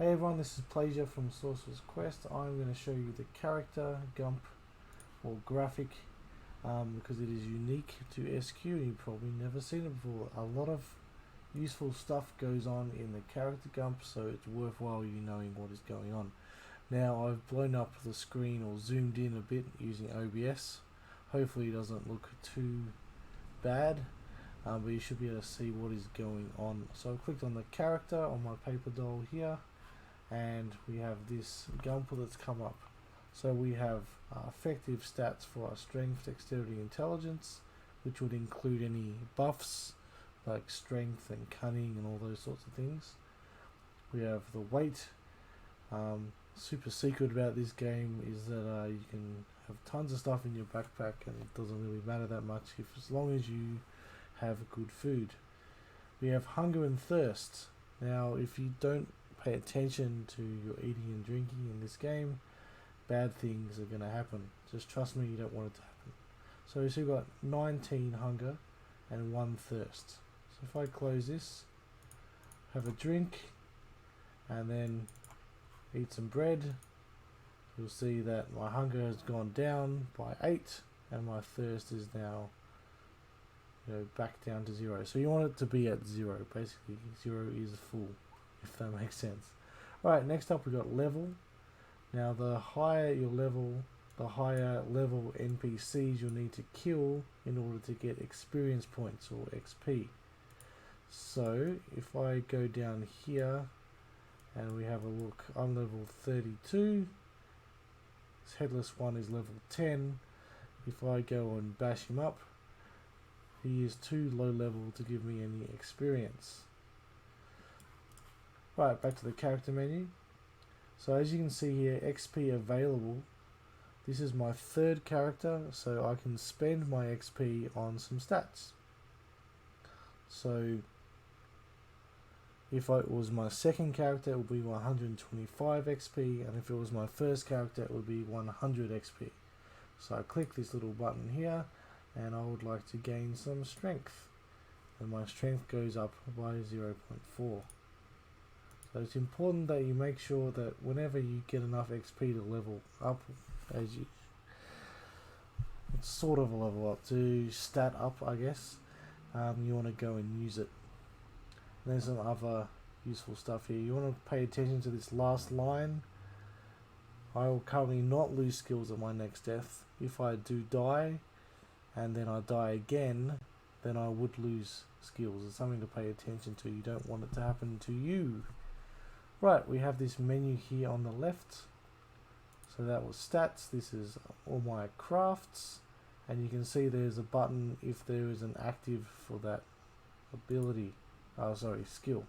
Hey everyone, this is Pleasure from Sorcerers Quest. I'm going to show you the character Gump or graphic because it is unique to SQ and you've probably never seen it before. A lot of useful stuff goes on in the character Gump, so it's worthwhile you knowing what is going on. Now I've blown up the screen or zoomed in a bit using OBS. Hopefully it doesn't look too bad, but you should be able to see what is going on. So I clicked on the character on my paper doll here, and we have this Gump that's come up. So we have effective stats for our strength, dexterity, intelligence, which would include any buffs like strength and cunning and all those sorts of things. We have the weight. Super secret about this game is that you can have tons of stuff in your backpack and it doesn't really matter that much as long as you have good food. We have hunger and thirst. Now if you don't pay attention to your eating and drinking in this game, bad things are going to happen. Just trust me, you don't want it to happen. So we've got 19 hunger and 1 thirst. So if I close this, have a drink, and then eat some bread, you'll see that my hunger has gone down by 8 and my thirst is now back down to 0. So you want it to be at 0. Basically 0 is full, if that makes sense. Right, next up we got level. Now the higher your level, the higher level NPCs you'll need to kill in order to get experience points or XP. So if I go down here and we have a look, I'm level 32. This headless one is level 10. If I go and bash him up, he is too low level to give me any experience. Right, back to the character menu. So as you can see here, XP available. This is my third character, so I can spend my XP on some stats. So if it was my second character, it would be 125 XP, and if it was my first character, it would be 100 XP. So I click this little button here, and I would like to gain some strength, and my strength goes up by 0.4. So it's important that you make sure that whenever you get enough XP to level up, it's sort of a level up, to stat up I guess, you want to go and use it. And there's some other useful stuff here. You want to pay attention to this last line. I will currently not lose skills at my next death. If I do die and then I die again, then I would lose skills. It's something to pay attention to. You don't want it to happen to you. Right, we have this menu here on the left. So that was stats. This is all my crafts, and you can see there's a button if there is an active for that ability. Skill.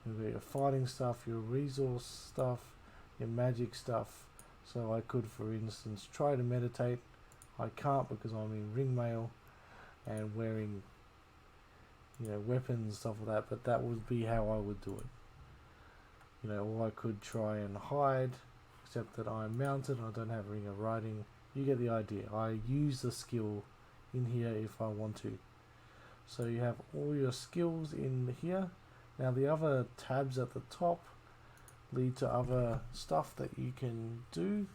You've got your fighting stuff, your resource stuff, your magic stuff. So I could, for instance, try to meditate. I can't because I'm in ring mail and wearing weapons and stuff like that, but that would be how I would do it. Or I could try and hide, except that I'm mounted and I don't have a ring of riding. You get the idea. I use the skill in here if I want to. So you have all your skills in here. Now the other tabs at the top lead to other stuff that you can do.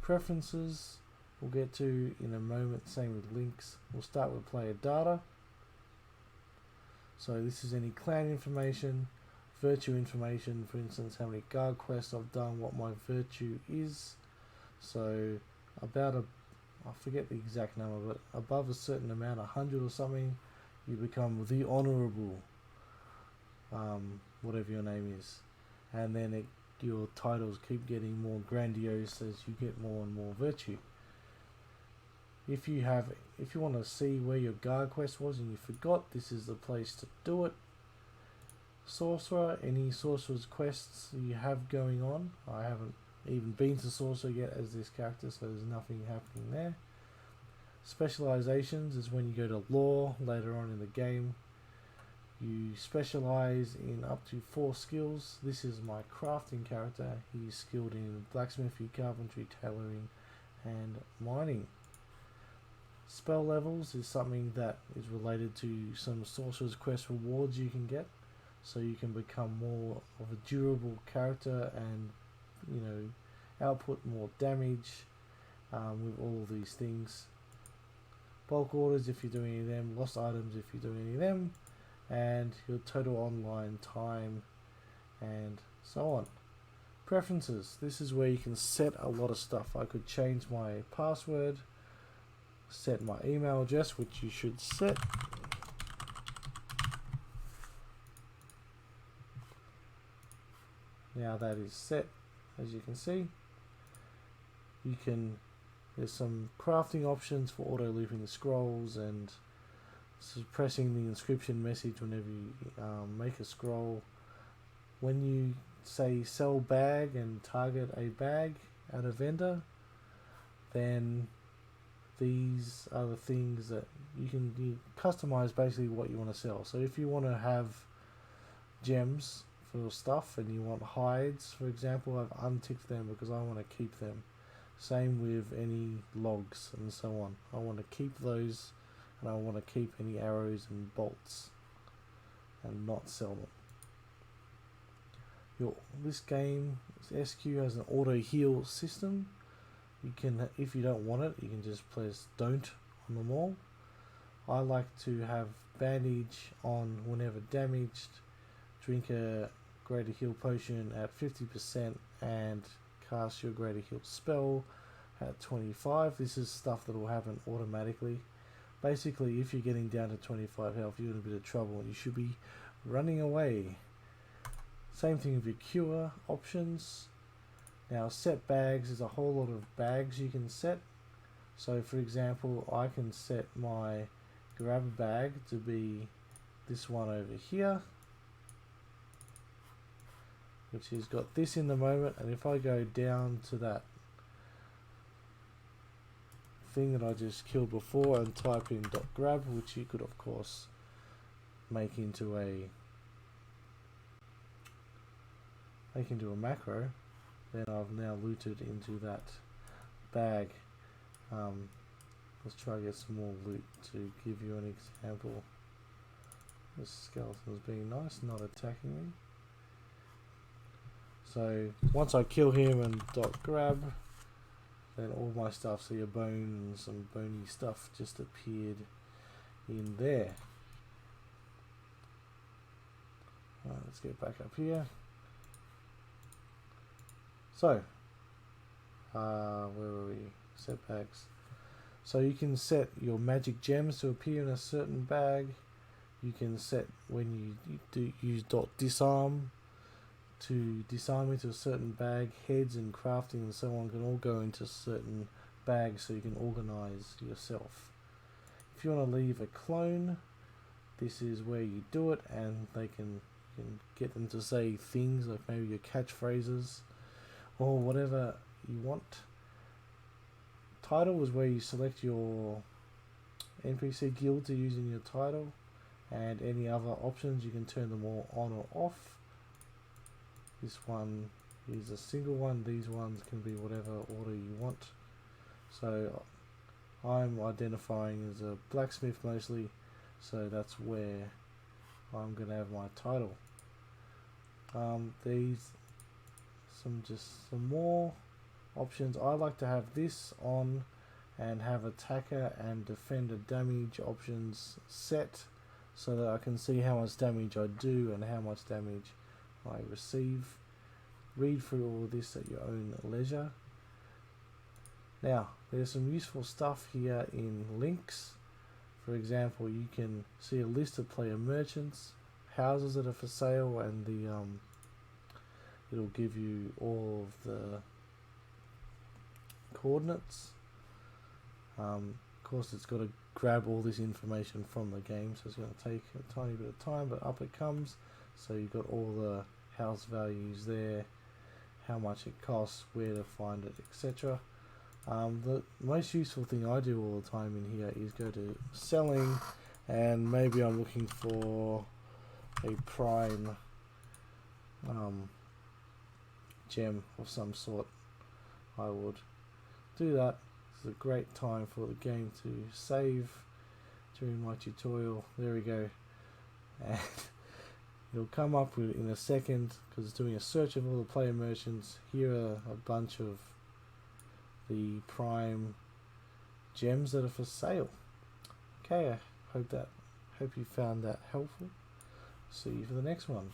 Preferences we'll get to in a moment, same with links. We'll start with player data. So this is any clan information, virtue information, for instance how many guard quests I've done, what my virtue is. So about I forget the exact number, but above a certain amount, 100 or something, you become the honourable, whatever your name is, and then your titles keep getting more grandiose as you get more and more virtue. If you want to see where your guard quest was and you forgot, this is the place to do it. Sorcerer, any sorcerer's quests you have going on. I haven't even been to sorcerer yet as this character, so there's nothing happening there. Specializations is when you go to law later on in the game. You specialize in up to 4 skills. This is my crafting character. He's skilled in blacksmithing, carpentry, tailoring, and mining. Spell levels is something that is related to some sorcerer's quest rewards you can get. so you can become more of a durable character and, you know, output more damage with all of these things. Bulk orders if you're doing any of them, lost items if you're doing any of them, and your total online time and so on. Preferences. This is where you can set a lot of stuff. I could change my password, set my email address, which you should set. Now that is set, as you can see. There's some crafting options for auto looping the scrolls and suppressing the inscription message whenever you make a scroll. When you say sell bag and target a bag at a vendor, then these are the things that you customize basically what you want to sell. So if you want to have gems for stuff and you want hides, for example, I've unticked them because I want to keep them. Same with any logs and so on. I want to keep those, and I want to keep any arrows and bolts and not sell them. This game, SQ, has an auto heal system. You can, if you don't want it, you can just press don't on them all. I like to have bandage on whenever damaged. Drink a greater heal potion at 50% and cast your greater heal spell at 25. This is stuff that will happen automatically. Basically, if you're getting down to 25 health, you're in a bit of trouble and you should be running away. Same thing with your cure options. Now, set bags, there's a whole lot of bags you can set. So for example, I can set my grab bag to be this one over here, which has got this in the moment, and if I go down to that thing that I just killed before and type in .grab, which you could of course make into a macro, then I've now looted into that bag. Let's try to get some more loot to give you an example. This skeleton's being nice, not attacking me. So once I kill him and .grab, then all my stuff, so your bones and bony stuff just appeared in there. Alright, let's get back up here. So, where were we? Setbacks. So you can set your magic gems to appear in a certain bag. You can set when you do use .disarm to disarm into a certain bag. Heads and crafting and so on can all go into certain bags, so you can organize yourself. If you want to leave a clone, this is where you do it, and you can get them to say things like maybe your catchphrases or whatever you want. Title is where you select your NPC guild to use in your title, and any other options you can turn them all on or off. This one is a single one, these ones can be whatever order you want. So I'm identifying as a blacksmith mostly, so that's where I'm going to have my title. These some more options. I like to have this on and have attacker and defender damage options set, so that I can see how much damage I do and how much damage I receive. Read through all of this at your own leisure. Now, there's some useful stuff here in links. For example, you can see a list of player merchants, houses that are for sale, and the it'll give you all of the coordinates. Of course, it's got to grab all this information from the game, so it's going to take a tiny bit of time, but up it comes. So you've got all the house values there, how much it costs, where to find it, etc. The most useful thing I do all the time in here is go to selling, and maybe I'm looking for a prime gem of some sort. I would do that. It's a great time for the game to save during my tutorial. There we go. And It'll come up with in a second because it's doing a search of all the player merchants. Here are a bunch of the prime gems that are for sale. Okay, I hope you found that helpful. See you for the next one.